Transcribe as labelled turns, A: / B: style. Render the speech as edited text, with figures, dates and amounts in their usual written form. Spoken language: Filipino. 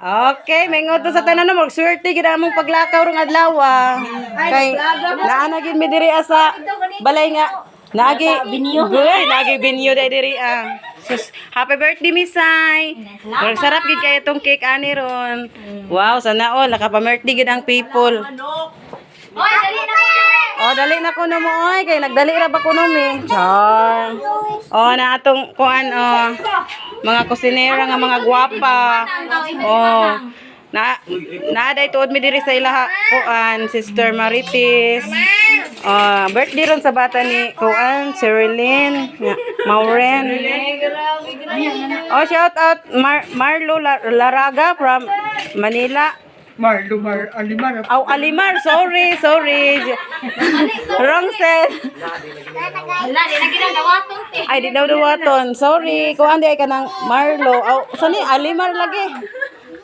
A: Okay, may ngoto sa tanan mo. Swerte gid among paglakaw rong adlaw. Kay naana gid mi diri sa balay nga. Naagi binyo. Naagi binyo diri Sus, happy birthday Misay. Murag sarap gid kay itong cake ani ron. Wow, sana all nakapa-birthday gid ang people.
B: Oy, dali na ko.
A: Oh, dali na kuno mo oy kay nagdali ra ba kuno mi. Char. Oh, na atong kuan mga kusinera nga mga gwapa. Oh. Naaday tuod mi diri sa ilaha kuan Sister Maritis. Birthday ron sa bata ni kuan Sherilyn, Maureen. Oh, shout out Marlo Laraga from Manila.
C: Alimar.
A: Oh, Alimar, sorry. Wrong set.
B: Hala, di na ginagawaton te.
A: Ay, di daw dawaton. Sorry. Kuan di ay ka ng Marlo. Oh, sani Alimar lagi.